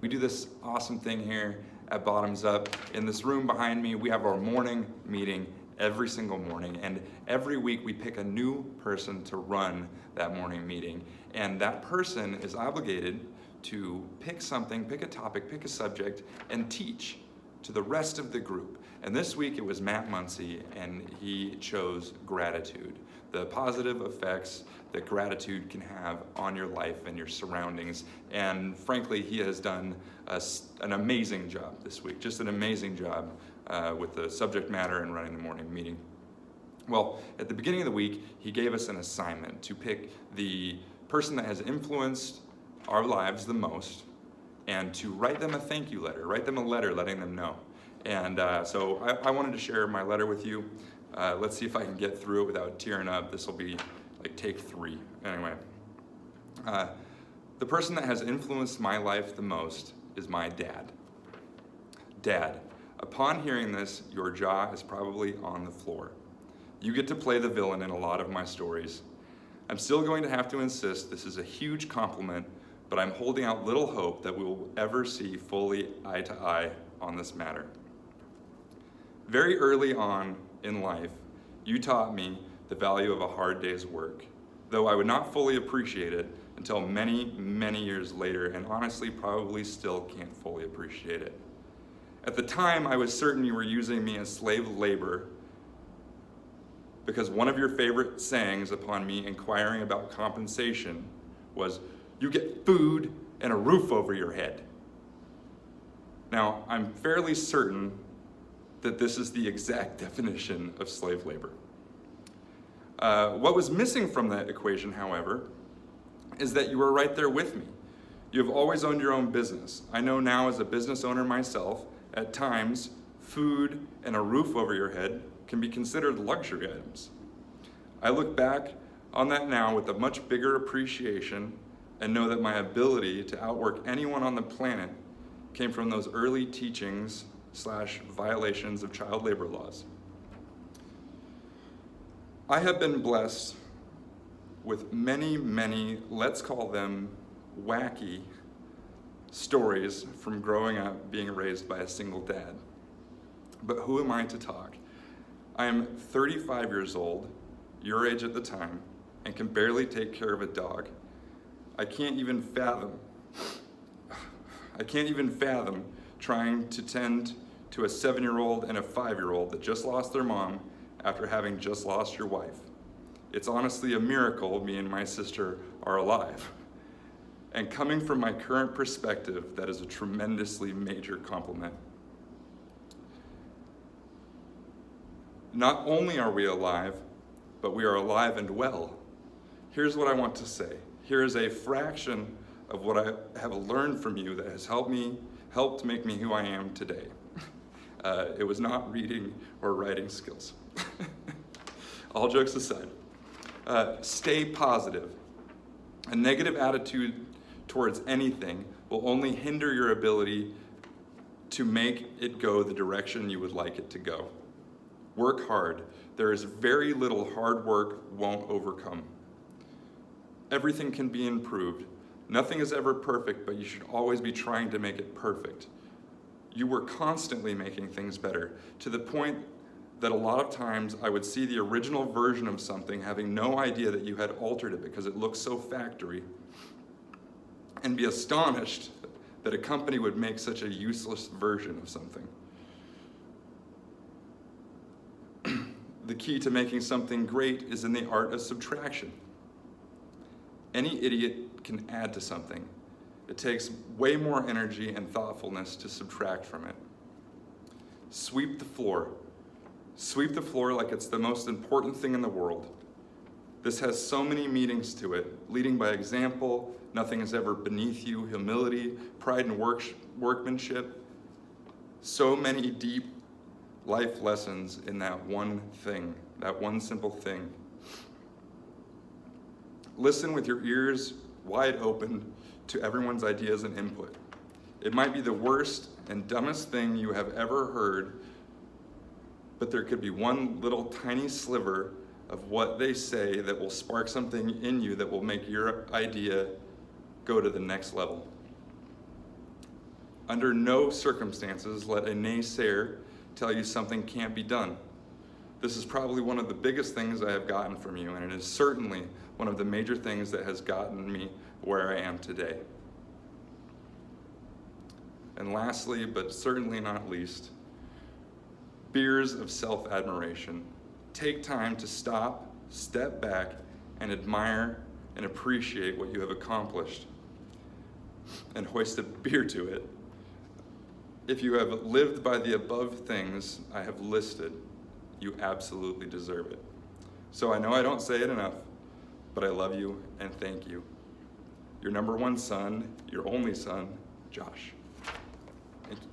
We do this awesome thing here at Bottoms Up. In this room behind me, we have our morning meeting every single morning, and every week we pick a new person to run that morning meeting, and that person is obligated to pick something, pick a topic, pick a subject, and teach to the rest of the group. And this week it was Matt Muncy, and he chose gratitude, the positive effects that gratitude can have on your life and your surroundings. And frankly, he has done an amazing job this week, just an amazing job with the subject matter and running the morning meeting. Well, at the beginning of the week, he gave us an assignment to pick the person that has influenced our lives the most and to write them a thank you letter, write them a letter letting them know. And so I wanted to share my letter with you. Let's see if I can get through it without tearing up. This will be like take 3. Anyway, the person that has influenced my life the most is my dad. Dad, upon hearing this, your jaw is probably on the floor. You get to play the villain in a lot of my stories. I'm still going to have to insist this is a huge compliment, but I'm holding out little hope that we will ever see fully eye to eye on this matter. Very early on in life, you taught me the value of a hard day's work, though I would not fully appreciate it until many, many years later, and honestly probably still can't fully appreciate it. At the time, I was certain you were using me as slave labor because one of your favorite sayings upon me inquiring about compensation was, "You get food and a roof over your head." Now, I'm fairly certain that this is the exact definition of slave labor. What was missing from that equation, however, is that you were right there with me. You have always owned your own business. I know now as a business owner myself, at times, food and a roof over your head can be considered luxury items. I look back on that now with a much bigger appreciation and know that my ability to outwork anyone on the planet came from those early teachings / violations of child labor laws. I have been blessed with many, many, let's call them wacky stories from growing up being raised by a single dad. But who am I to talk? I am 35 years old, your age at the time, and can barely take care of a dog. I can't even fathom trying to tend to a 7-year-old and a 5-year-old that just lost their mom after having just lost your wife. It's honestly a miracle me and my sister are alive. And coming from my current perspective, that is a tremendously major compliment. Not only are we alive, but we are alive and well. Here's what I want to say. Here is a fraction of what I have learned from you that has helped make me who I am today. It was not reading or writing skills. All jokes aside, stay positive. A negative attitude towards anything will only hinder your ability to make it go the direction you would like it to go. Work hard. There is very little hard work won't overcome. Everything can be improved. Nothing is ever perfect, but you should always be trying to make it perfect. You were constantly making things better, to the point that a lot of times I would see the original version of something having no idea that you had altered it because it looked so factory, and be astonished that a company would make such a useless version of something. The key to making something great is in the art of subtraction. Any idiot can add to something. It takes way more energy and thoughtfulness to subtract from it. Sweep the floor. Sweep the floor like it's the most important thing in the world. This has so many meanings to it. Leading by example, nothing is ever beneath you, humility, pride in workmanship. So many deep life lessons in that one thing, that one simple thing. Listen with your ears wide open to everyone's ideas and input. It might be the worst and dumbest thing you have ever heard, but there could be one little tiny sliver of what they say that will spark something in you that will make your idea go to the next level. Under no circumstances let a naysayer tell you something can't be done. This is probably one of the biggest things I have gotten from you, and it is certainly one of the major things that has gotten me where I am today. And lastly, but certainly not least, beers of self-admiration. Take time to stop, step back, and admire and appreciate what you have accomplished, and hoist a beer to it. If you have lived by the above things I have listed, you absolutely deserve it. So I know I don't say it enough, but I love you and thank you. Your number one son, your only son, Josh. Thank you.